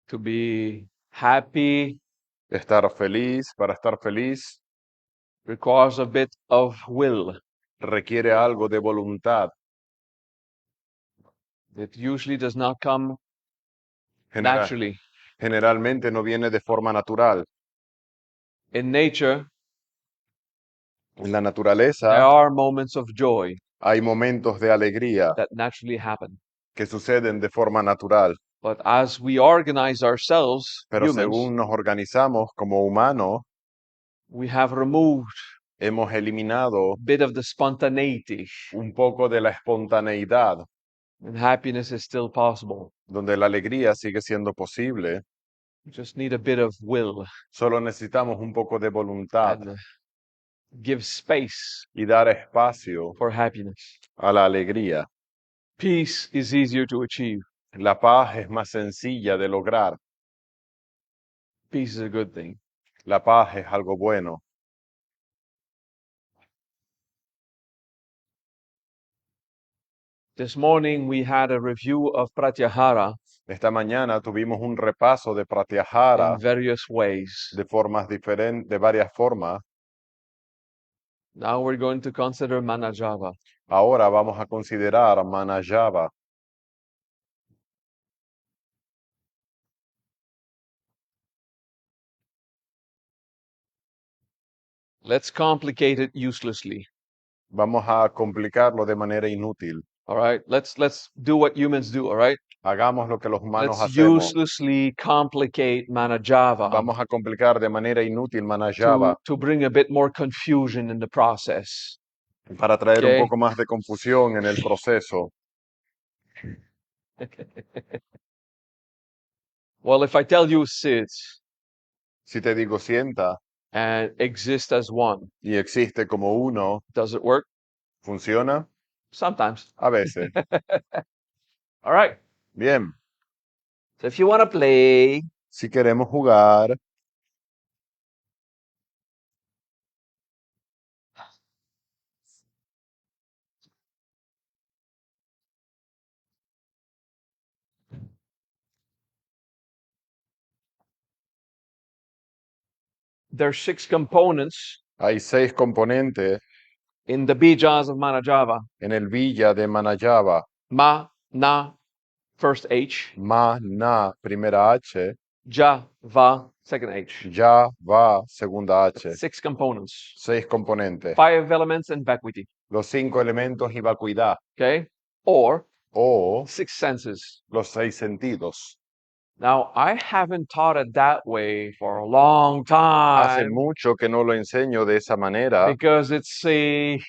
To be happy Estar feliz, para estar feliz, requires a bit of will. requiere algo de voluntad. It usually does not come Genera- naturally. Generalmente no viene de forma natural. In nature, En la there naturaleza are moments of joy hay momentos de alegría that naturally happen. que suceden de forma natural, But as we organize ourselves, pero humans, según nos organizamos como humanos, we have removed hemos eliminado a bit of the spontaneity, un poco de la espontaneidad, and happiness is still possible. donde la alegría sigue siendo posible. We just need a bit of will Solo necesitamos un poco de voluntad and give space y dar espacio for happiness. a la alegría. Peace is easier to achieve. La paz es más sencilla de lograr. Peace is a good thing. La paz es algo bueno. This morning we had a review of Pratyahara Esta mañana tuvimos un repaso de Pratyahara in various ways. de formas diferentes, de varias formas. Now we're going to consider Manajava. Ahora vamos a considerar Manajava. Let's complicate it uselessly. Vamos a complicarlo de manera inútil. All right, let's do what humans do. All right, Hagamos lo que los humanos let's hacemos. uselessly complicate Manajava Vamos a complicar de manera inútil Manajava to bring a bit more confusion in the process. para traer un Okay. poco más de confusión en el proceso. Well, if I tell you sit Si te digo sienta and exist as one, y existe como uno, does it work? ¿funciona? Sometimes. A veces. All right. Bien, So if you want to play, si queremos jugar, there's 6 components hay 6 componentes in the bijas of Manajava. en el villa de Manajava. Ma, na, first H. Ma, na, primera H. Ja, va, second H. Ya, va, segunda H. 6 components. 6 componentes. 5 elements and vacuity. Los 5 elementos y vacuidad. Okay? Or O 6 senses. los 6 sentidos. Now, I haven't taught it that way for a long Hace time mucho que no lo enseño de esa manera because it's a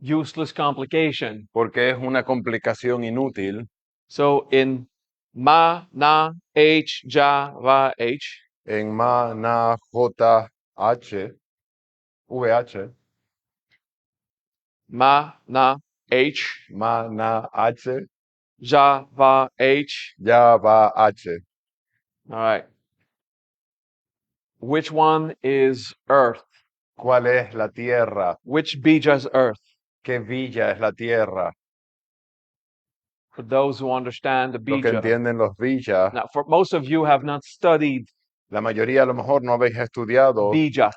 useless complication. porque es una complicación inútil. So in ma, na, H, ja, va, H, En ma, na, j, h, vh, ma, na, H, ma, na, h, ja, va, H. ya, va, h. All right. Which one is earth? ¿Cuál es la tierra? Which bija is earth? ¿Qué villa es la tierra? For those who understand the Los que bija. entienden los villas, Now, for most of you have not studied la mayoría a lo mejor no habéis estudiado bija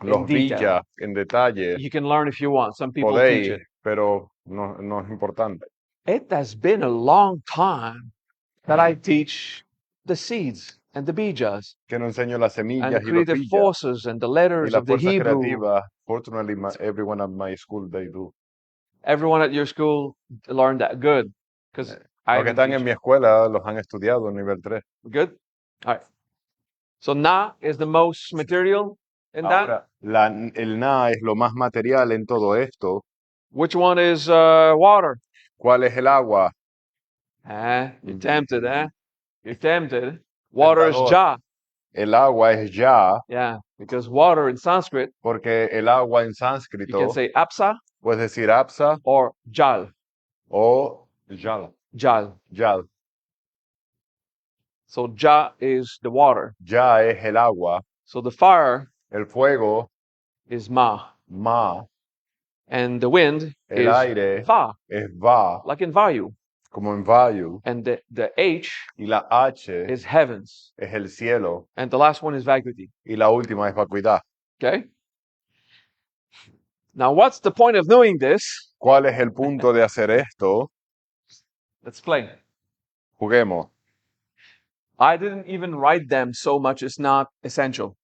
los in detail. villas en detalle. You can learn if you want. Some people teach Podéis, it. pero no es importante. It has been a long time that I teach the seeds and the bijas Que no enseño las and semillas the y los creative villas forces and the y letters las of the fuerzas Hebrew. creativas. Fortunately, everyone at my school, they do. Everyone at your school learned that. Good. Because I Los que didn't están teach en mi it. escuela los han estudiado en nivel 3. Good. All right. So na is the most material in that. Ahora, el na es lo más material en todo esto. Which one is water? ¿Cuál es el agua? You're tempted, eh? You're tempted. Water is Tentador. ja. El agua es ya, Yeah, because water in Sanskrit, porque el agua en you sánscrito can say apsa puedes decir apsa or jal. o jal. Jal. Jal. So ja is the water. Ya es el agua. So the fire El fuego, is ma. ma. And the wind El is aire va, es va, like in vayu. como en vayu, And the H y la H is heavens. es el cielo, And the last one is vacuity. y la última es vacuidad. Okay? Now, what's the point of knowing this? ¿Cuál es el punto de hacer esto? Let's play. Juguemos. I didn't even write them so much, it's not essential.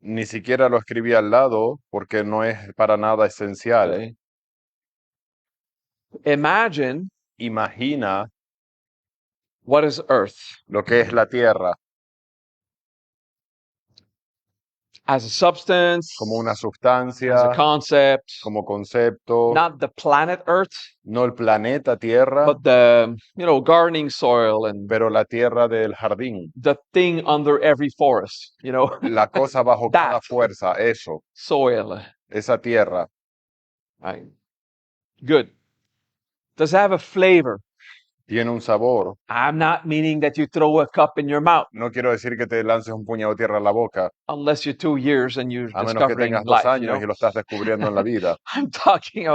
Ni siquiera lo escribí al lado porque no es para nada esencial. Okay? Imagine Imagina what is Earth lo que es la tierra as a substance, como una as a sustancia, concept, como concepto, not the planet Earth, no el planeta tierra, but the gardening soil and pero la tierra del jardín, the thing under every forest, la cosa bajo cada that fuerza, eso, soil. esa tierra. Right. Good. Does it have a flavor? Tiene un sabor. I'm not meaning that you throw a cup in your mouth No quiero decir que te lances un puñado de tierra a la boca, unless you're 2 years and you're a menos que discovering tengas 2 life, años y lo estás descubriendo en la vida. I'm talking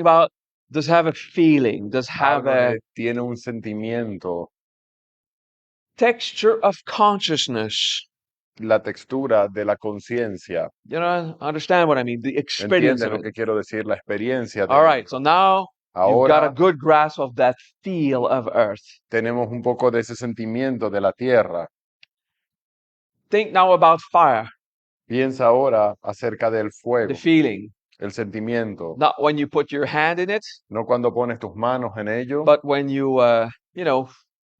about does it have a feeling, does it have a Tiene un sentimiento, texture of consciousness. la textura de la conciencia. Understand what I mean, the experience ¿Entiendes of lo it. que quiero decir? La experiencia de All right, so now you've got a Ahora good grasp of that feel of Earth. tenemos un poco de ese sentimiento de la tierra. Think now about fire, Piensa ahora acerca del the fuego, feeling. el sentimiento. Not when you put your hand in it, No cuando pones tus manos en ello, but when you,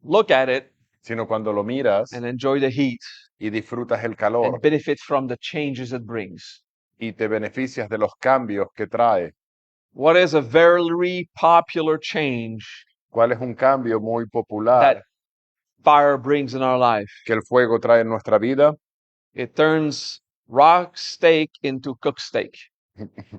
look at it sino cuando lo miras and enjoy the heat y disfrutas el calor and benefit from the changes it brings. y te beneficias de los cambios que trae. What is a very popular change ¿Cuál es un cambio muy that popular fire brings in our life? que el fuego trae en nuestra vida? It turns raw steak into cooked steak.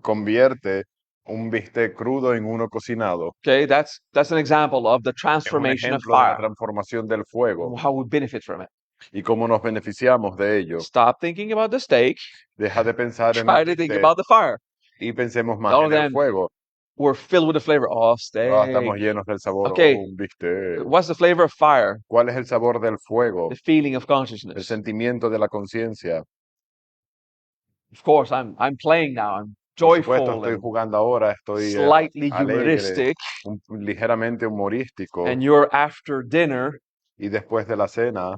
Convierte un bistec crudo en uno cocinado. Okay, that's an example of the Es un transformation of ejemplo de la fire, transformación del fuego how we benefit from it. y cómo nos beneficiamos de ello. Stop thinking about the steak, Deja de pensar en try el to think bistec about the fire. y pensemos más All en of el them fuego. we're filled with the flavor. Oh, steak. Estamos llenos del sabor. Okay. Un bistec. What's the flavor of fire? ¿Cuál es el sabor del fuego? The feeling of El consciousness. sentimiento de la conciencia. Of course, I'm playing now. I'm Por supuesto, joyful estoy and jugando ahora, estoy slightly alegre, humoristic, ligeramente humorístico. and you're after dinner. Y después de la cena,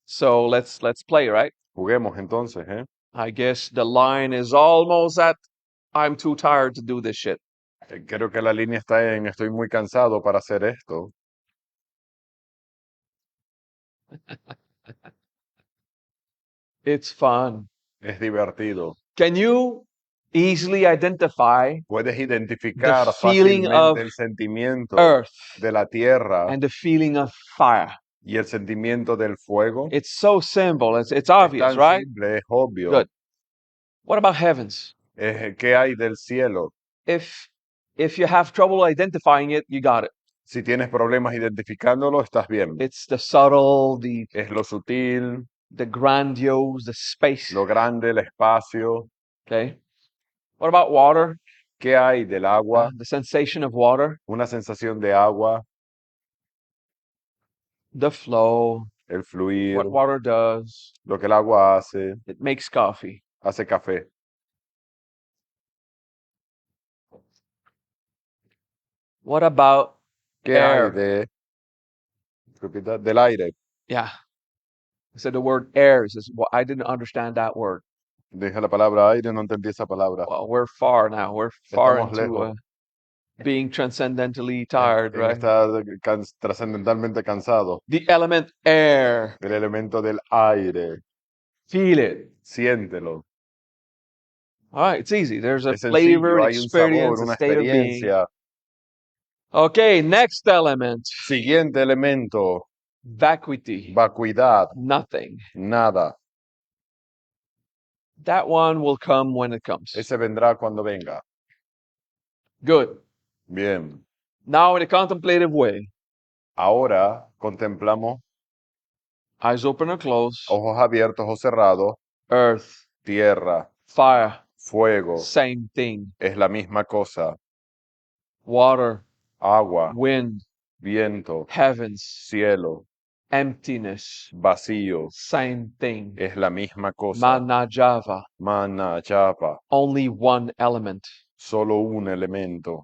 So let's play, right? juguemos entonces, ¿eh? I guess the line is almost at I'm too tired to do this shit. Creo que la línea está en estoy muy cansado para hacer esto. It's fun. Es divertido. Can you easily identify Puedes identificar feeling fácilmente of el sentimiento earth de la tierra and the feeling of fire? y el sentimiento del fuego. It's so simple. It's Es obvious, tan right? simple, es obvio. Good. What about heavens? ¿Qué hay del cielo? If you have trouble identifying it, you got it. Si tienes problemas identificándolo, estás bien. It's the subtle, Es lo sutil, the grandiose, the space. lo grande, el espacio. Okay. What about water? ¿Qué hay del agua? The sensation of water, Una sensación de agua, the flow, el fluir, what water does. lo que el agua hace, It makes coffee. hace café. What about ¿Qué air? hay del aire? Yeah. I said the word air. It says, well, I didn't understand that word. Dije la palabra aire, no entendí esa palabra. Well, we're far now. We're far Estamos into lejos. being transcendentally tired, En right? estar trascendentalmente cansado. The element air. El elemento del aire. Feel it. Siéntelo. All right, it's easy. There's a Es flavor, sencillo, an hay un sabor, experience, a una state of being. experiencia. Okay, next element. Siguiente elemento, Vacuity. vacuidad, Nothing. nada. That one will come when it comes. Ese vendrá cuando venga. Good. Bien. Now, in a contemplative way, Ahora contemplamos eyes open or closed, ojos abiertos o cerrados, earth, tierra, Fire, fuego, same thing. es la misma cosa. Water, Agua, wind, viento, heavens, cielo, emptiness, vacío, same thing. es la misma cosa. Manajava, Mana, japa, only one element. solo un elemento.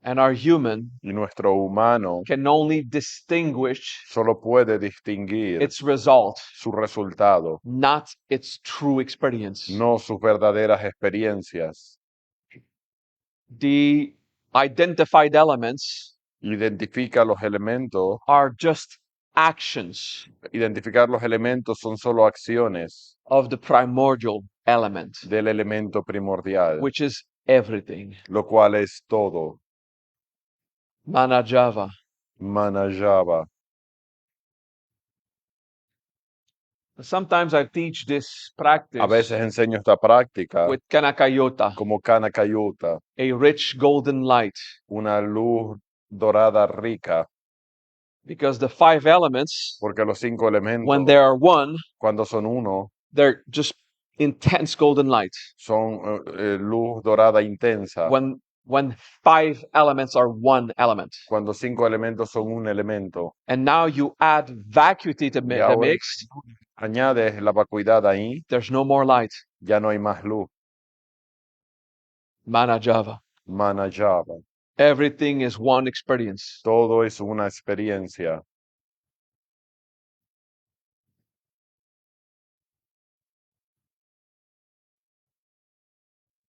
And our human Y nuestro humano can only distinguish solo puede distinguir its result, su resultado, not its true experience. no sus verdaderas experiencias. The identified elements Identifica los elementos. are just actions Identificar los elementos son solo acciones of the primordial element, del elemento primordial, which is everything. lo cual es todo. Manajava. Manajava. Sometimes I teach this A practice veces enseño esta práctica with Kanakayota, como Kanakayuta, a rich golden light, una luz dorada rica, because the five elements, porque los 5 elementos, when they are one, cuando son uno, they're just intense golden light. son luz dorada intensa. When five elements are one element. Cuando 5 elementos son un elemento. And now you add vacuity to Y the ahora mix, añades la vacuidad ahí, there's no more light. ya no hay más luz. Manajava. Manajava. Everything is one experience. Todo es una experiencia.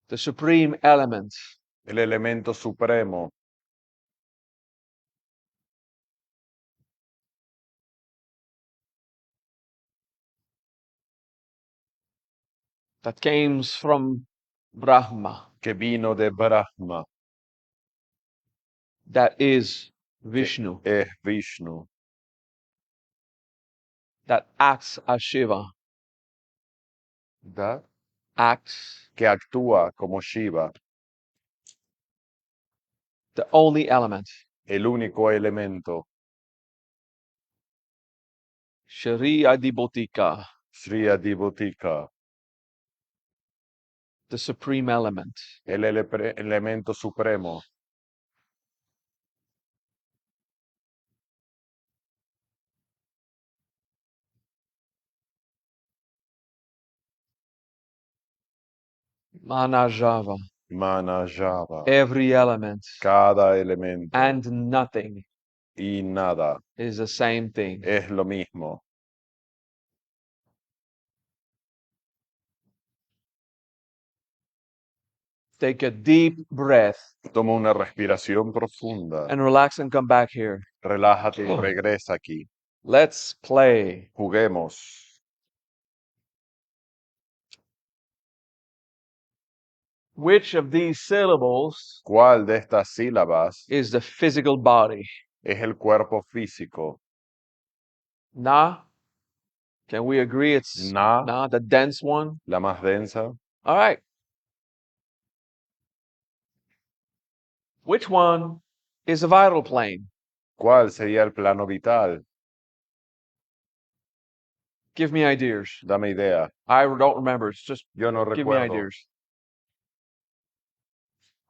The supreme element El elemento supremo that came from Brahma, que vino de Brahma, that is Vishnu, es Vishnu, that acts as Shiva, ¿verdad? acts, Que actúa como Shiva, the only element. el único elemento. Shri Adibotika, Sri Adibotika, the supreme element. el elemento supremo. Manajava, Manajava, every element cada elemento and nothing y nada is the same thing. es lo mismo. Take a deep breath Toma una respiración profunda, and relax and come back here. relájate y regresa aquí. Let's play. Juguemos. Which of these syllables ¿Cuál de estas sílabas is the physical body? es el cuerpo físico? Na? Can we agree it's Na, the dense one? la más densa. All right. Which one is a vital plane? ¿Cuál sería el plano vital? Give me ideas. Dame idea. I don't remember. It's just Yo no give me recuerdo. ideas.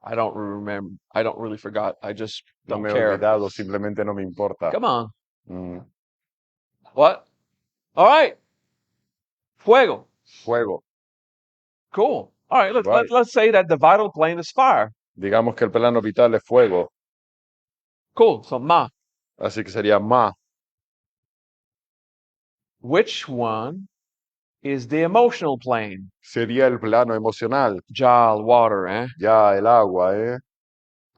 I don't remember. I don't really forgot. I just No don't me he care. olvidado, simplemente no me importa. Come on. Mm. What? All right. Fuego. Fuego. Cool. All right. Right. Let's say that the vital plane is fire. Digamos que el plano vital es fuego, Cool. So ma. así que sería ma. Which one is the emotional plane? Sería el plano emocional. Jal, water, eh? Ya el agua, ¿eh?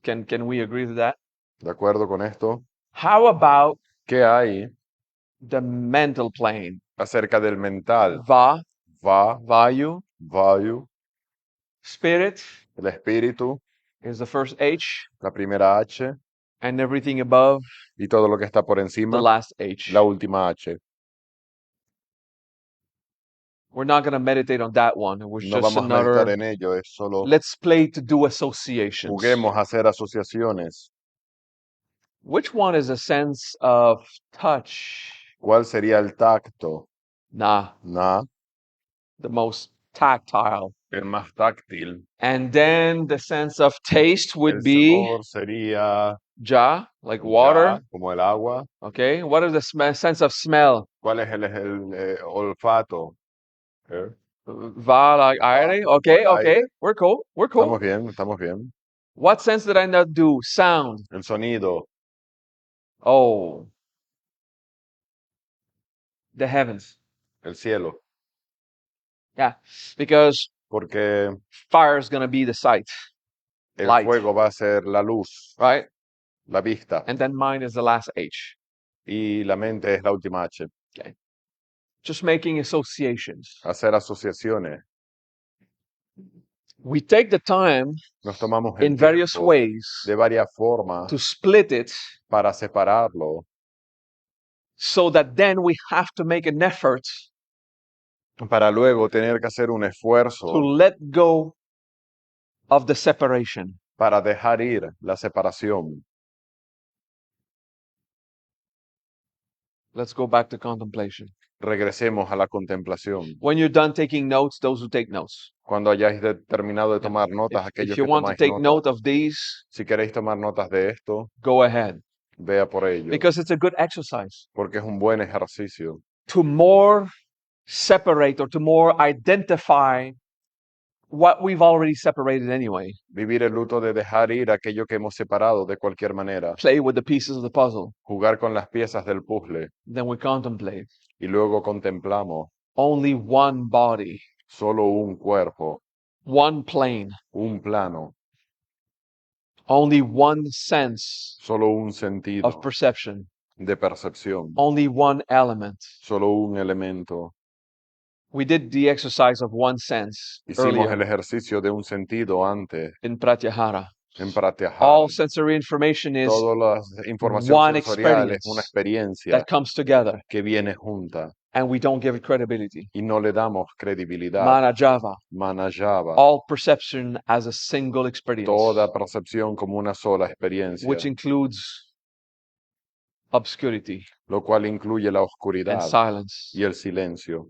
Can we agree with that? ¿De acuerdo con esto? How about ¿Qué hay the mental plane? acerca del mental? Va, Va, vayu, vayu, spirit el espíritu, is the first H, la primera H, and everything above y todo lo que está por the encima, last H. la última H. We're not going to meditate on that one. It was No just vamos a meditar another. en ello, es solo Let's play to do associations. juguemos a hacer asociaciones. Which one is a sense of touch? ¿Cuál sería el tacto? Na. Na, the most tactile. el más táctil. And then the sense of taste El would be sabor sería ja, like water. ya, como el agua. Okay, what is the sense of smell? ¿Cuál es el olfato? ¿Eh? Va, like aire. Como Okay, el okay, aire. we're cool. We're cool. Estamos bien, estamos bien. What sense did I not do? Sound. El sonido, Oh, the heavens. el cielo. Yeah, because Porque fire is going to be the sight, el light, fuego va a ser la luz, right? la vista. And then mind is the last H. Y la mente es la última H. Okay. Just making associations. Hacer asociaciones. We take the time Nos tomamos el in various tiempo ways de varias formas to split it para separarlo, so that then we have to make an effort para luego tener que hacer un to esfuerzo let go of the separation. para dejar ir la separación. Let's go back to contemplation. Regresemos a la contemplación. When you're done taking notes, those who take notes. Cuando hayáis terminado de tomar notas, aquellos If you que want to tomáis take notas, note of these, si queréis tomar notas de esto, go ahead. vea por ello, Because it's a good exercise porque es un buen ejercicio. to more separate or to more identify what we've already separated anyway. Vivir el luto de dejar ir aquello que hemos separado de cualquier manera. Play with the pieces of the puzzle. Jugar con las piezas del puzzle. Then we contemplate. Y luego contemplamos Only one body, solo un cuerpo, one plane, un plano, only one sense solo un sentido of perception, de percepción, only one element. solo un elemento. We did the exercise of one sense Hicimos el earlier ejercicio de un sentido antes in Pratyahara. en Pratyahara. All sensory information is Todas las informaciones one sensoriales, una experience experiencia that comes together, que viene junta and we don't give it credibility. y no le damos credibilidad. Manajava, Manajava, all perception as a single experience, toda percepción como una sola experiencia, which includes obscurity lo cual incluye la and oscuridad silence. y el silencio.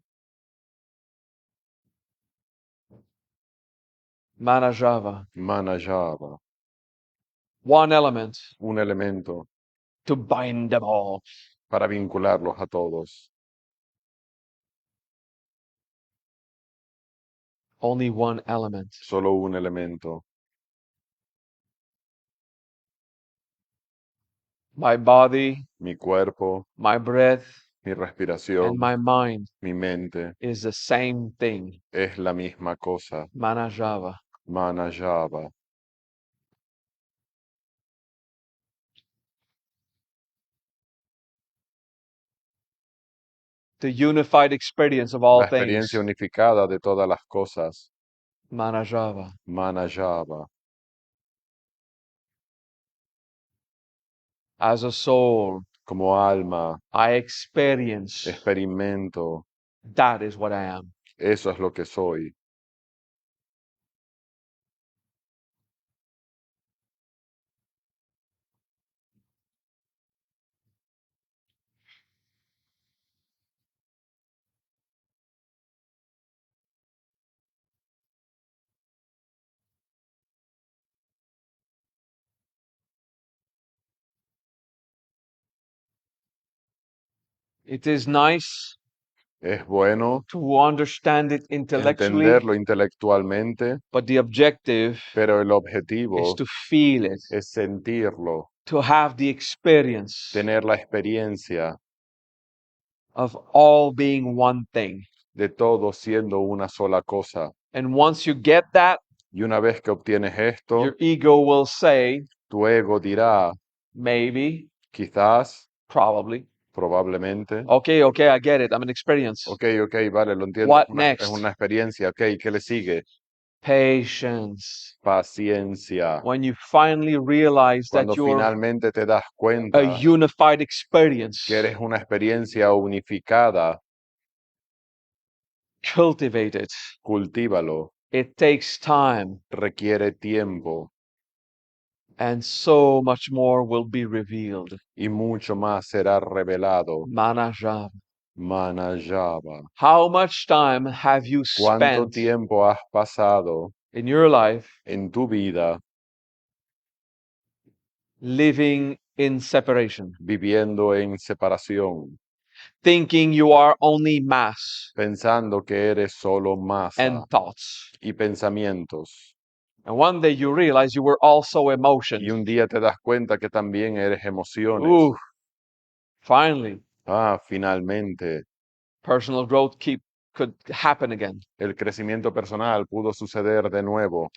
Manajava, Manajava, one element un elemento to bind them all. para vincularlos a todos. Only one element. Solo un elemento. My body, Mi cuerpo, my breath, mi and respiración, my mind mi mente is the same thing. es la misma cosa. Manajava. Manajava. The unified experience of La all things. experiencia unificada de todas las cosas. Manajava. Manajava. As a soul, Como alma, I experience experimento. that is what I am. Eso es lo que soy. It is nice Es bueno to understand it intellectually, entenderlo intelectualmente, but the objective pero el is objetivo to feel it, es sentirlo, to have the experience tener la experiencia of all being one thing. de todo siendo una sola cosa. And once you get that, Y una vez que obtienes esto, your ego will say, tu ego dirá, maybe, quizás, probably. probablemente. Okay, I get it. I'm an experience. Ok, vale, lo entiendo. What Es next? una experiencia. Ok, ¿qué le sigue? Patience. Paciencia. When you finally realize that Cuando you're finalmente te das a cuenta unified experience, que eres una experiencia unificada, cultivate it. cultívalo. It takes time, Requiere tiempo and so much more will be revealed. y mucho más será revelado. Manajava. Manayaba. How much time have you ¿Cuánto spent tiempo has pasado in your life en tu vida living in separation, viviendo en separación, thinking you are only mass pensando que eres solo masa and thoughts? y pensamientos? And one day you realize you were also Y emotions. un día te das cuenta que también eres emociones. Ooh, finally, Finalmente, personal growth could happen again. el crecimiento personal pudo suceder de nuevo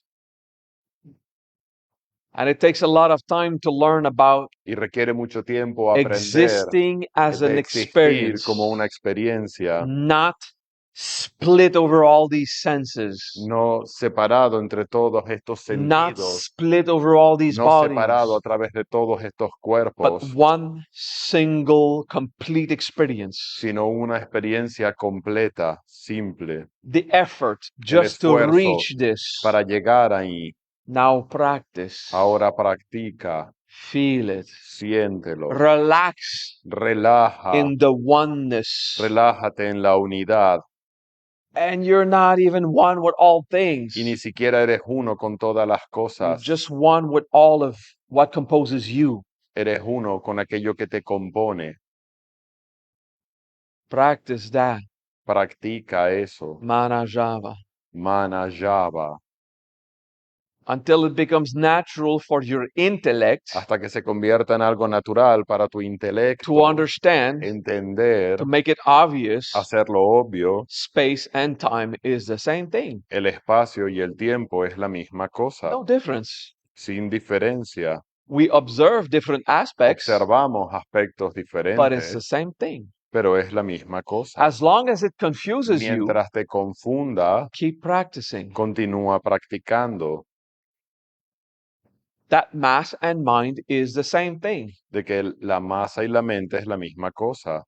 And it takes a lot of time to learn about y requiere mucho tiempo aprender existing as de an existir experience, como una experiencia, not split over all these senses, no separado entre todos estos not sentidos, split over all these no separado a bodies, través de todos estos but cuerpos, one single complete experience. sino una experiencia completa, simple. The effort El just to esfuerzo reach this. para llegar ahí. Now practice. Ahora practica, Feel it. siéntelo, Relax relaja, in the oneness. relájate en la unidad. And you're not even one with all things. Y ni siquiera eres uno con todas las You're cosas. just one with all of what composes you. Eres uno con aquello que te compone. Practice that. Practica eso. Manajava. Manayaba. Until it becomes natural for your intellect Hasta que se convierta en algo natural para tu to intelecto, understand, entender, to make it obvious, hacerlo obvio. space and time is the same thing. El espacio y el tiempo es la misma cosa, No difference. sin diferencia. We observe different aspects, Observamos aspectos but it's diferentes, the same thing. pero es la misma cosa. As long as it confuses you, Mientras te confunda, keep practicing. continúa practicando That mass and mind is the same thing. de que la masa y la mente es la misma cosa.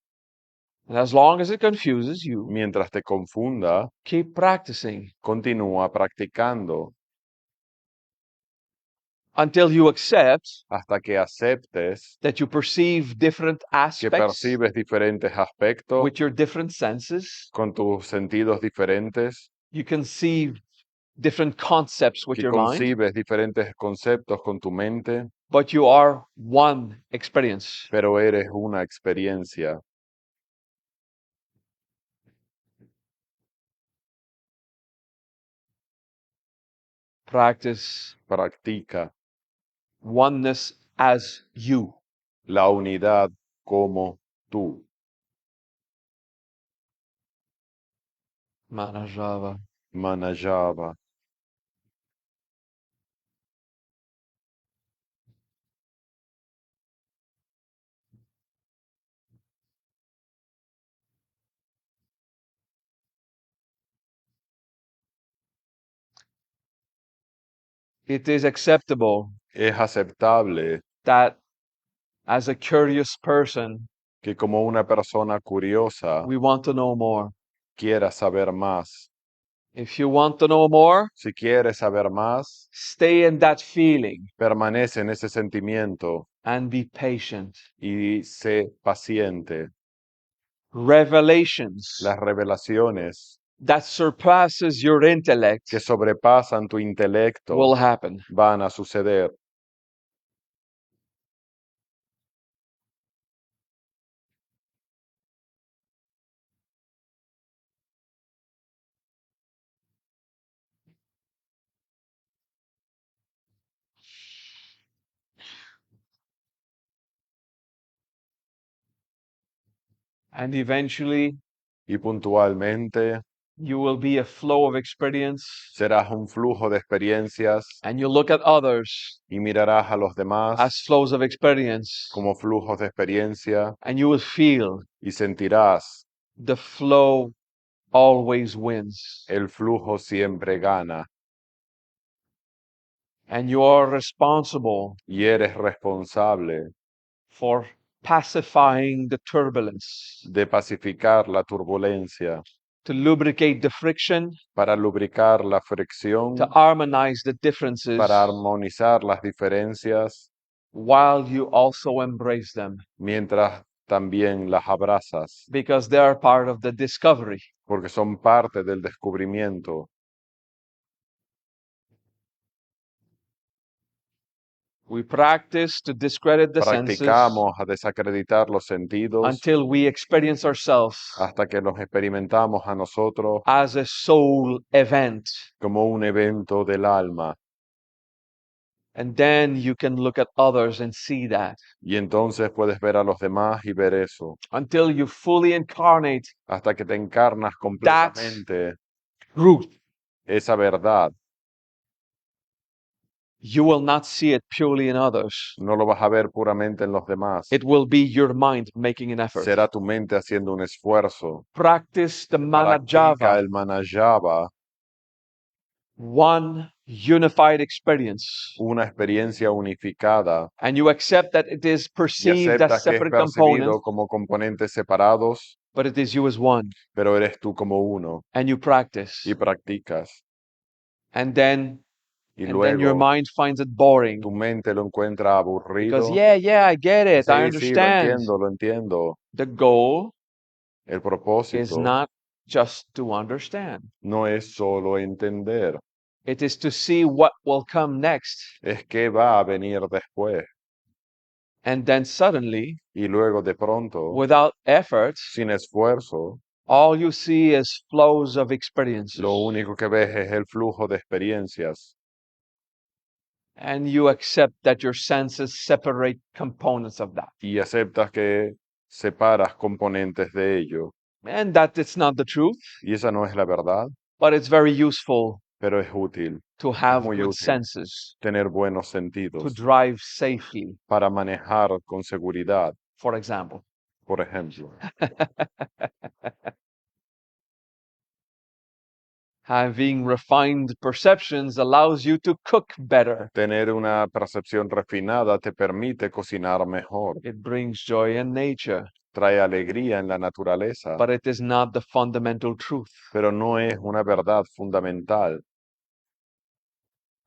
And as long as it confuses you, Mientras te confunda, keep practicing continúa practicando until you accept hasta que aceptes that you perceive different que aspects percibes diferentes aspectos with your different senses. con tus sentidos diferentes, You conceive different concepts with que your mind, concibes diferentes conceptos con tu mente, but you are one experience. pero eres una experiencia. Practice Practica oneness as you. la unidad como tú. Manajava. Manayaba. It is acceptable Es aceptable that as a curious person, que como una persona curiosa we want to know more. quiera saber más. If you want to know more, Si quieres saber más, stay in that feeling permanece en ese sentimiento and be patient. y sé paciente. Revelations Las revelaciones that surpasses your intellect que sobrepasan tu intelecto will happen. van a suceder. And eventually, Y puntualmente you will be a flow of experience, serás un flujo de experiencias and you look at others y mirarás a los demás as flows of experience, como flujos de experiencia and you will feel y sentirás the flow always wins. el flujo siempre gana And you are responsible y eres responsable for pacifying the turbulence, de pacificar la turbulencia, to lubricate the friction, para lubricar la fricción, to harmonize the differences, para armonizar las diferencias, while you also embrace them. mientras también las abrazas, because they are part of the discovery. porque son parte del descubrimiento. We practice to discredit the senses Practicamos a desacreditar los sentidos until we experience ourselves hasta que los experimentamos a nosotros as a soul event. como un evento del alma. And then you can look at others and see that Y entonces puedes ver a los demás y ver eso, until you fully incarnate hasta que te encarnas completamente truth. esa verdad. You will not see it purely in others. No lo vas a ver puramente en los demás. It will be your mind making an effort. Será tu mente haciendo un esfuerzo. Practice the Practica manajava, el manajava, one unified experience. una experiencia unificada, And you accept that it is y perceived aceptas as que es separate components, percibido como componentes separados, but it is you as one. pero eres tú como uno, And you practice. y practicas. And then Y your luego mind finds it boring. tu mente lo encuentra aburrido. Because I get it. I Sí, lo understand. entiendo, lo entiendo. The goal El is propósito not just to understand. no es solo entender, It is to see what will come next. es que va a venir después. And then suddenly, Y luego de pronto, without effort, sin esfuerzo, all you see is flows of experiences. lo único que ves es el flujo de experiencias. And you accept that your senses separate components of that. Y aceptas que separas componentes de ello. And that it's not the truth, Y esa no es la verdad, but it's very useful pero es útil to have muy good útil. senses, tener buenos to sentidos drive safely, para manejar con seguridad, for example. por ejemplo. Having refined perceptions allows you to cook better. Tener una percepción refinada te permite cocinar mejor, It brings joy in nature, trae alegría en la naturaleza, but it is not the fundamental truth. pero no es una verdad fundamental.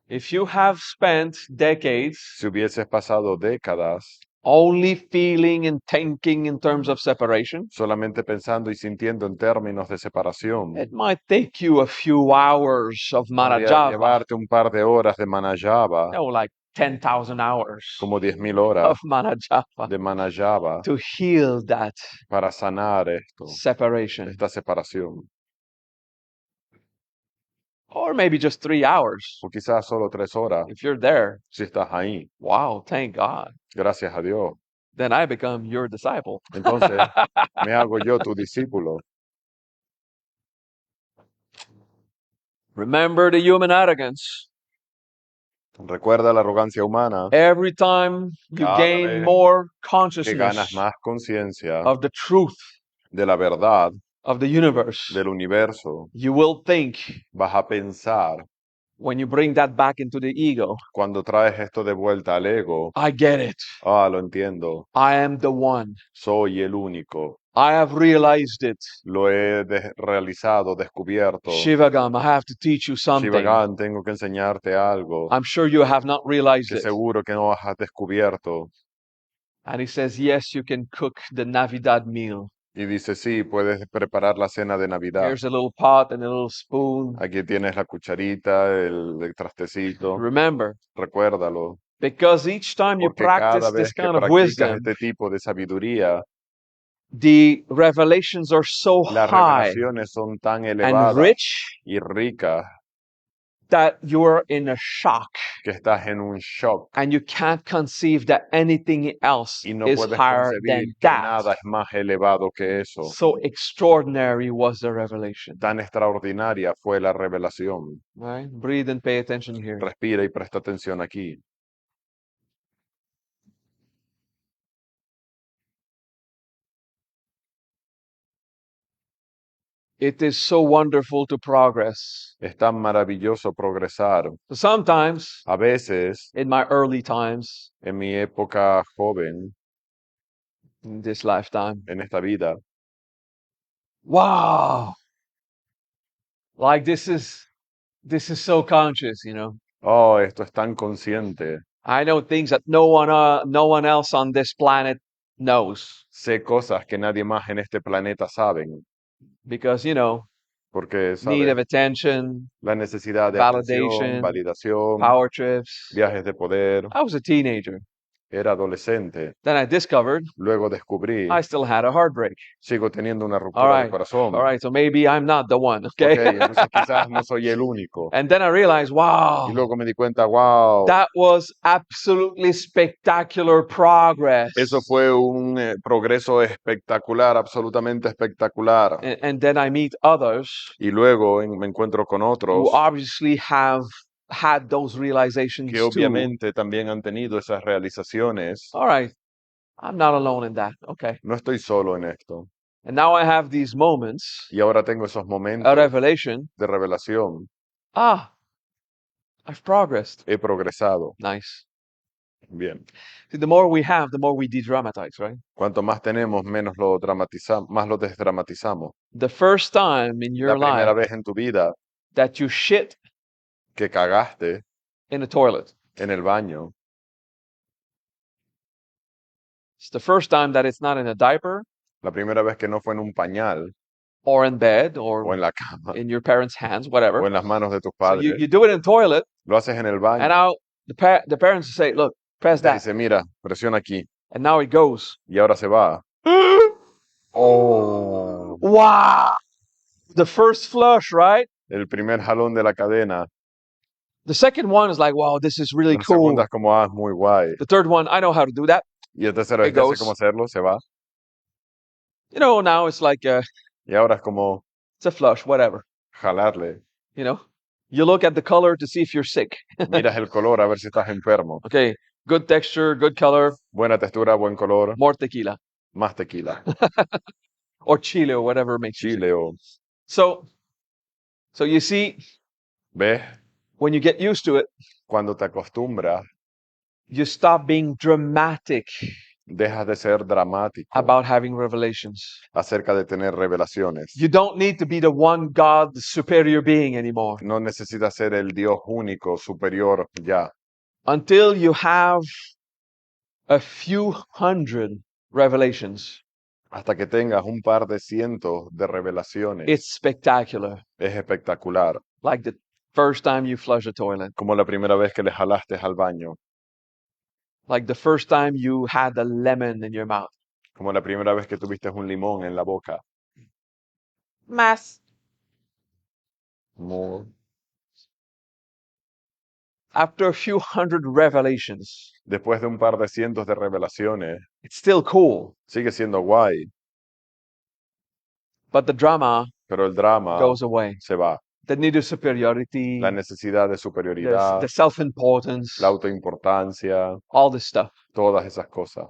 If you have spent decades Si hubieses pasado décadas only feeling and thinking in terms of separation, solamente pensando y sintiendo en términos de separación, it might take you a few hours of podría manajava, llevarte un par de horas de manajava, like 10,000 hours como 10.000 horas of manajava de manajava, to heal that para sanar esto, separation. esta separación. Or maybe just 3 hours O quizás solo 3 horas, if you're there. si estás ahí. Wow, thank God. Gracias a Dios. Then I become your disciple. Entonces, me hago yo tu discípulo. Remember the human arrogance. Recuerda la arrogancia humana. Every time you Cada gain vez more que consciousness ganas más conciencia of the truth de la verdad of the universe, del universo, you will think, vas a pensar, when you bring that back into the ego, cuando traes esto de vuelta al ego, I get it. lo entiendo, I am the one. soy el único, I have realized it. lo he realizado, descubierto. Shivagam, I have to teach you something. Shivagan, tengo que enseñarte algo I'm sure you have not realized que it. seguro que no has descubierto. And he says, yes, you can cook the Navidad meal. Y dice, sí, puedes preparar la cena de Navidad. Here's a little pot and a little spoon. Aquí tienes la cucharita, el trastecito. Remember, Recuérdalo, because each time you porque cada practice vez this que kind of practicas wisdom, este tipo de sabiduría, the revelations are so las high revelaciones son tan and elevadas rich y ricas that you're in a shock que estás en un shock and you can't conceive that anything else y no is puedes higher concebir than que that. nada es más elevado que eso. So extraordinary was the revelation. Tan extraordinaria fue la revelación. Right? Breathe and pay attention here. Respira y presta atención aquí. It is so wonderful to progress. Es tan maravilloso progresar. So sometimes, A veces, in my early times, en mi época joven, in this lifetime, en esta vida, wow, like this is so conscious, esto es tan consciente. I know things that no one else on this planet knows Sé cosas que nadie más en este planeta saben, because, porque need sabes of attention, la necesidad de atención, validation, validación, power trips. viajes de poder. I was a teenager. Era adolescente. Then I discovered Luego descubrí, I still had a heartbreak. sigo teniendo una All ruptura de right. corazón. All right. So maybe I'm not the one. Ok, Okay. entonces quizás no soy el único. And then I realized, Y wow, luego me di cuenta, wow, that was absolutely spectacular progress. eso fue un progreso espectacular, absolutamente espectacular. And then I meet others Y luego me encuentro con who otros obviously have had those realizations que too. obviamente también han tenido esas realizaciones. All right. I'm not alone in that. Okay. No estoy solo en esto. And now I have these moments, Y ahora tengo esos a momentos revelation. de revelación. Ah, I've progressed. He progresado. Nice. Bien. See, the more we have, the more we de-dramatize, right? Cuanto más tenemos, menos lo dramatizamos, más lo desdramatizamos. The first time in La your primera life vez en tu vida that you shit que cagaste in a toilet. en el baño, It's the first time that it's not in a diaper la primera vez que no fue en un pañal or in bed o or en la cama in your parents' hands, o whatever. en las manos de tus So you, padres, you do it in toilet, lo haces en el and baño. now the parents say, look, press Te that. dice, mira, presiona aquí. And now it goes. Y ahora se va. Oh, Wow. The first flush, right? el primer jalón de la cadena. The second one is like, wow, this is really La segunda cool. es como, ah, es muy guay. The third one, I know how to do that. Y el tercero es It ya sé goes. cómo hacerlo, se va. Now it's like Y ahora es como it's a flush, whatever. jalarle. You look at the color to see if you're sick. Miras el color a ver si estás enfermo. Okay, good texture, good color, Buena textura, buen color, more tequila más tequila. or chile or whatever makes you sick. Chile o... So you see, ¿Ves? when you get used to it, Cuando te acostumbras, you stop being dramatic dejas de ser dramático about having revelations. acerca de tener revelaciones. You don't need to be the one God, the superior being anymore. No necesitas ser el Dios único, superior, ya. Until you have a few hundred revelations. Hasta que tengas un par de cientos de revelaciones. It's spectacular. Es espectacular. Like the first time you flush a toilet. Como la primera vez que le jalaste al baño. Like the first time you had a lemon in your mouth. Como la primera vez que tuviste un limón en la boca. Más. More. After a few hundred revelations, Después de un par de cientos de revelaciones, it's still cool, sigue siendo guay, but the drama pero el drama goes away. se va. The need of superiority, La necesidad de superioridad, the self-importance, la autoimportancia, all this stuff. todas esas cosas.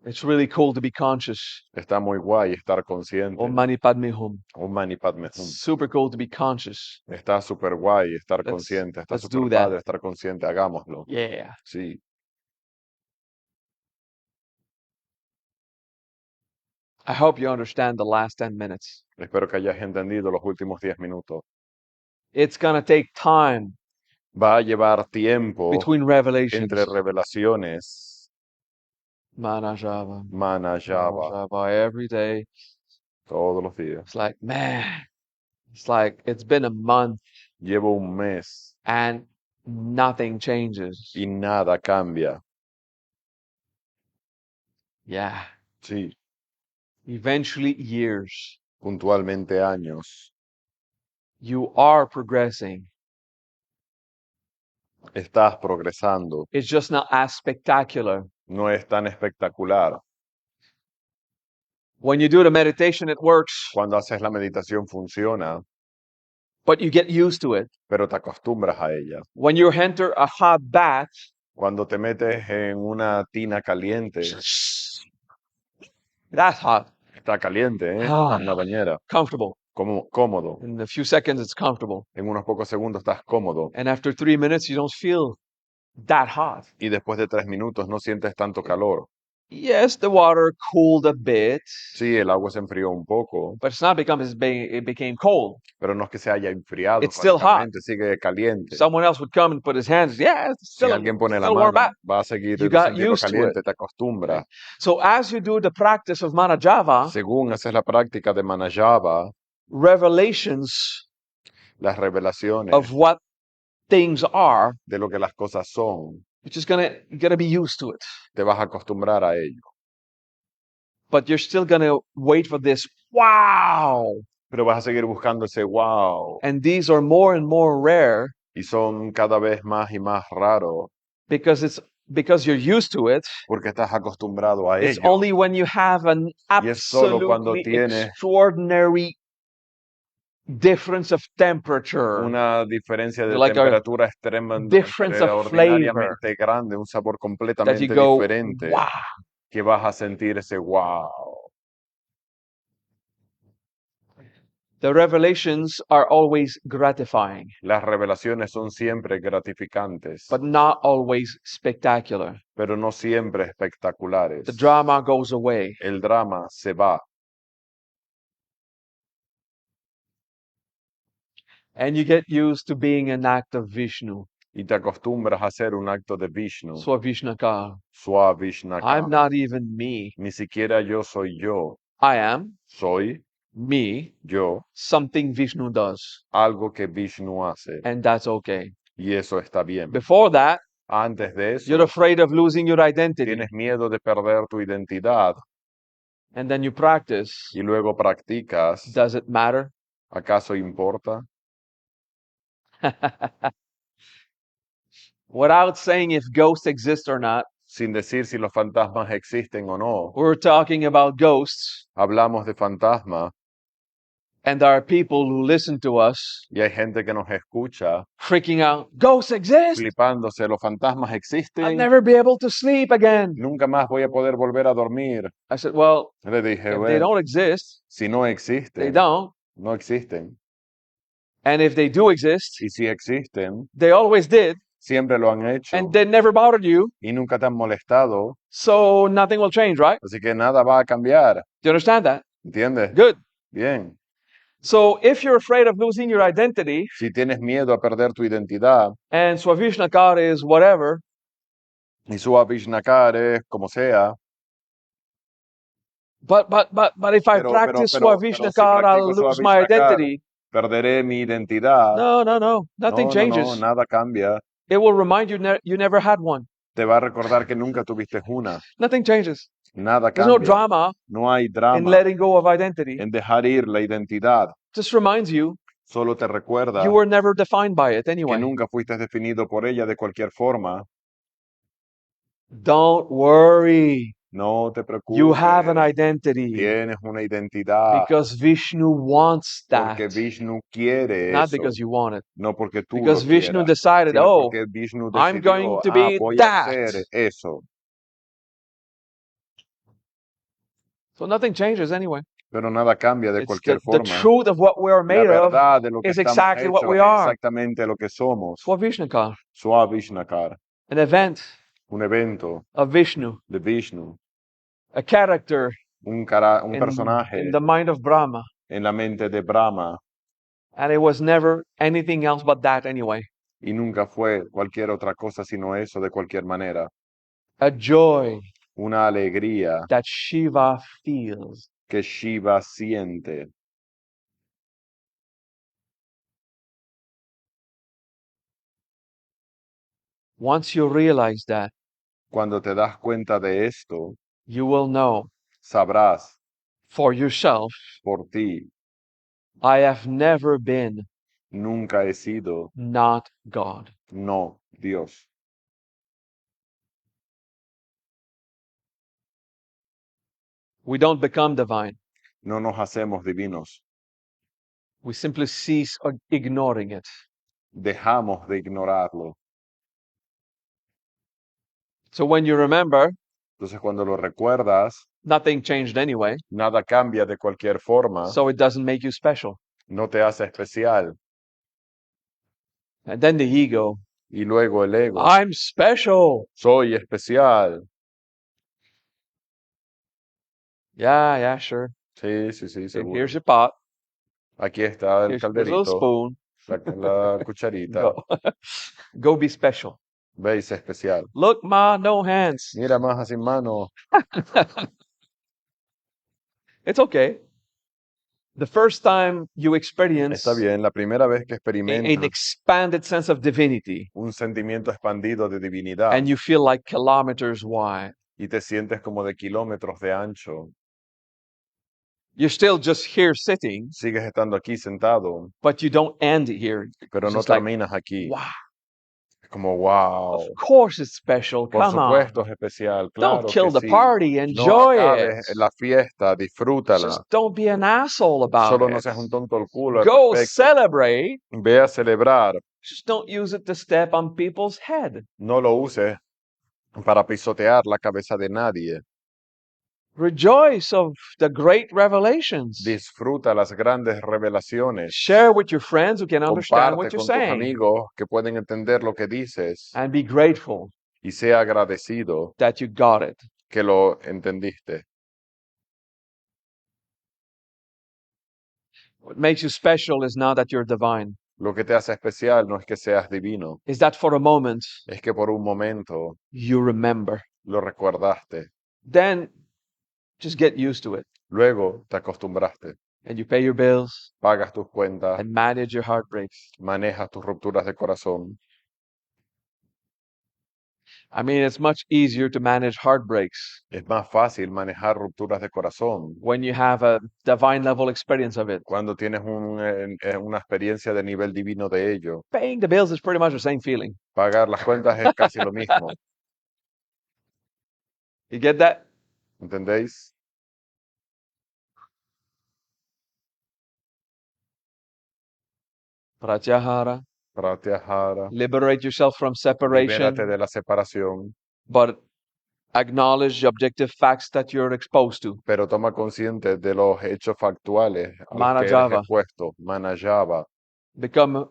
It's really cool to be conscious. Está muy guay estar consciente. Om Mani Padme Hum. Om Mani Padme Hum. Super cool to be conscious. Está súper guay estar consciente. Está let's súper do that. padre estar consciente. Hagámoslo. Yeah. Sí. I hope you understand the last 10 minutes. Espero que hayas entendido los últimos 10 minutos. It's going to take time Va a llevar tiempo between revelations. entre revelaciones. Manajava. Manajava. Every day. Todos los días. It's like, man, it's been a month. Llevo un mes. And nothing changes. Y nada cambia. Yeah. Sí. Eventually years. Puntualmente años. You are progressing. Estás progresando. It's just not as spectacular. No es tan espectacular. When you do the meditation, it works. Cuando haces la meditación funciona. But you get used to it. Pero te acostumbras a ella. When you enter a hot bath. Cuando te metes en una tina caliente. That's hot. Está caliente, ¿eh? En la bañera. Comfortable. Cómodo. In a few seconds, it's comfortable. En unos pocos segundos estás cómodo. And after 3 minutes, you don't feel that hot. Y después de 3 minutos no sientes tanto calor. Yes, the water cooled a bit, Sí, el agua se enfrió un poco, but it's not because it became cold. pero no es que se haya enfriado, It's still hot. básicamente, sigue caliente. Someone else would come and put his hands. Yeah, it's Si still alguien pone la still warm mano, up. va a seguir You got sentirlo used to it. caliente, te acostumbras. Right? So as you do the practice of Manajava, Según haces la práctica de Manajava, revelations las revelaciones of what things are, de lo que las cosas son, you're just gonna be used to it. te vas a acostumbrar a ello. But you're still gonna wait for this wow. Pero vas a seguir buscando ese wow. And these are more and more rare Y son cada vez más y más raros because you're used to it. porque estás acostumbrado a It's ello. only when you have an Y es solo cuando absolutely tienes extraordinary difference of temperature, una diferencia de like a temperatura extrema, difference of flavor, extraordinariamente grande, un sabor that you completamente go, diferente, wow. que vas a sentir ese wow. The revelations are always gratifying, Las revelaciones son siempre gratificantes, but not always spectacular. pero no siempre espectaculares. The drama goes away. El drama se va And you get used to being an act of Vishnu, y te acostumbras a hacer un acto de Vishnu, Swavishnakar. I'm Swavishnaka. not even me. Ni siquiera yo soy yo, I am soy me, yo, something Vishnu does. algo que Vishnu hace, And that's okay. y eso está bien. Before that, Antes de eso, you're afraid of losing your identity. tienes miedo de perder tu identidad And then you practice. y luego practicas. Does it matter? ¿Acaso importa? Without saying if ghosts exist or not, Sin decir si los fantasmas existen o no. we're talking about ghosts, Hablamos de fantasmas and there are people who listen to us y hay gente que nos escucha freaking out. Ghosts exist? flipándose. ¿Los fantasmas I'll existen? never be able to sleep again. Nunca más voy a poder volver a dormir. I said, well, Le dije, if they bueno, don't exist, si no they existen, don't. no existen. And if they do exist, Y si existen, they always did, siempre lo han hecho and they never bothered you, y nunca te han molestado. so nothing will change, right? Así que nada va a cambiar. Do you understand that? ¿Entiendes? Good. Bien. So if you're afraid of losing your identity, Si tienes miedo a perder tu identidad and Swavishnakar is whatever, y su Avishnakar es como sea, but if I pero practice si Swavishnakar, I'll practico su lose my Avishnakar, identity. perderé mi identidad. No. Nothing No, changes. nada cambia. It will remind you you never had one. Te va a recordar que nunca tuviste una. Nothing changes. Nada There's no cambia. drama No hay in drama letting go of identity. en dejar ir la identidad. Just reminds you Solo te recuerda you were never defined by it que anyway. nunca fuiste definido por ella de cualquier forma. Don't worry. No te preocupes. You have an identity Tienes una identidad. because Vishnu wants that. Porque Vishnu quiere Not eso. because you want it. No porque tú Because lo Vishnu quieras, decided, sino oh, porque Vishnu I'm decidió, going to be voy a that. hacer eso. So nothing changes anyway. Pero nada cambia de It's cualquier the forma. truth of what we are La made of verdad de lo que is estamos exactly what hechos we es are. exactamente lo que somos. Swavishnakar, Swavishnakar, an event un evento of Vishnu, de Vishnu, a character un in personaje the mind of Brahma. en la mente de Brahma, And it was never anything else but that anyway. y nunca fue cualquier otra cosa sino eso de cualquier manera. A joy Una alegría that Shiva feels. que Shiva siente. Once you realize that, Cuando te das cuenta de esto, you will know sabrás for yourself, por ti, I have never been nunca he sido not God. no Dios. We don't become divine. No nos hacemos divinos. We simply cease ignoring it. Dejamos de ignorarlo. So when you remember, Entonces cuando lo recuerdas, nothing changed anyway, nada cambia de cualquier forma, so it doesn't make you special. no te hace especial. And then the ego, Y luego el ego, I'm special. soy especial. Yeah, sure. Sí, sí, sí, Here's seguro. your pot. Aquí está el Here's a little calderito, spoon. la cucharita. Go. Go be special. Veis especial. Look, Ma, no hands. Mira, maja sin mano. It's okay. The first time you Está experience bien, la primera vez que an experimentas expanded sense of divinity un sentimiento expandido de divinidad and you feel like kilometers wide, y te sientes como de kilómetros de ancho, you're still just here sitting, sigues estando aquí sentado, but you don't end here. pero It's no just like, terminas aquí. wow, Es como, of wow, course it's special. por Come on. supuesto es especial, Don't claro que kill the sí. party. No Enjoy it. acabes la fiesta, disfrútala. Just don't be an asshole about Solo no it. seas un tonto al culo al Go respecto. celebrate. Ve a celebrar, Just don't use it to step on people's head. no lo uses para pisotear la cabeza de nadie. Rejoice of the great revelations. Disfruta las grandes revelaciones. Share with your friends who can understand what Comparte you're con tus saying. amigos que pueden entender lo que dices And be grateful y sea agradecido that you got it. que lo entendiste. What makes you special is not that you're divine. Lo que te hace especial no es que seas divino, Is that for a moment es que por un momento you remember. lo recordaste. Then just get used to it. Luego te acostumbraste. And you pay your bills Pagas tus cuentas, and manage your heartbreaks. manejas tus rupturas de corazón. I mean, it's much easier to manage heartbreaks Es más fácil manejar rupturas de corazón when you have a divine level experience of it. cuando tienes una experiencia de nivel divino de ello. Paying the bills is pretty much the same feeling. Pagar las cuentas es casi lo mismo. You get that? ¿Entendéis? Pratyahara. Pratyahara. Liberate yourself from separation, Libérate de la separación, but acknowledge the objective facts that you're exposed to. pero toma consciente de los hechos factuales a los que eres Manajava. expuesto. Manajava. Become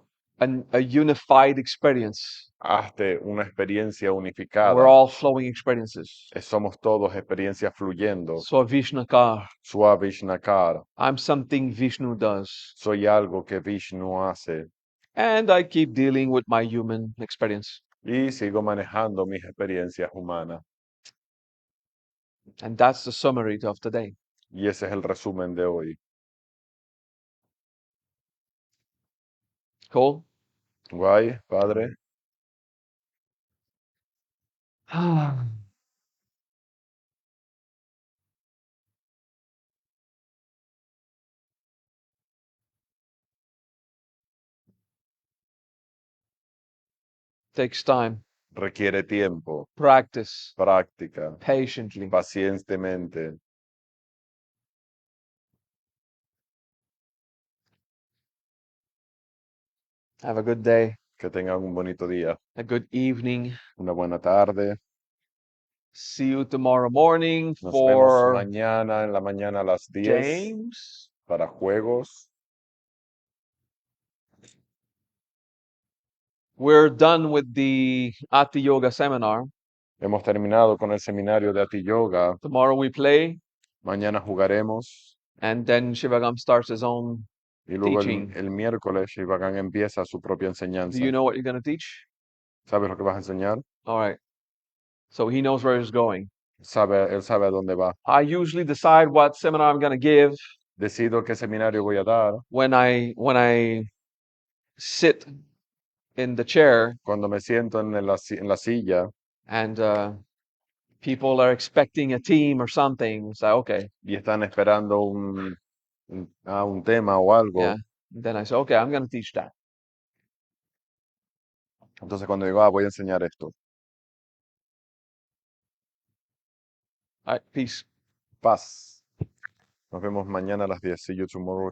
a unified experience. Hazte una experiencia We're unificada. all flowing experiences. Somos todos experiencias fluyendo. So Vishnakar. Swavishnakar. I'm something Vishnu does. Soy algo que Vishnu hace. And I keep dealing with my human experience. Y sigo manejando mis experiencias humanas. And that's the summary of today. Y ese es el resumen de hoy. Cool? Guay, padre. Takes time. Requiere tiempo, Practice. práctica, Patiently. pacientemente. Have a good day. Que tengan un bonito día, A good evening. una buena tarde. See you tomorrow morning Nos vemos for mañana en la mañana a las 10 games. para juegos. We're done with the Ati Yoga seminar. Hemos terminado con el seminario de Ati Yoga. Tomorrow we play, Mañana jugaremos and then Shivagam starts his own y luego teaching. el miércoles Shivagan empieza su propia Do enseñanza. you know what you're going to teach? ¿Sabes lo que vas a enseñar? All right. So he knows where he's going. Él sabe a dónde va. I usually decide what seminar I'm going to give Decido qué seminario voy a dar when I sit in the chair cuando me siento en la silla and people are expecting a team or something. It's like, okay, y están esperando un tema o algo. yeah. Then I say, okay, I'm going to teach that. Entonces cuando digo, voy a enseñar esto. All right, peace. Paz. Nos vemos mañana a las 10. See you tomorrow.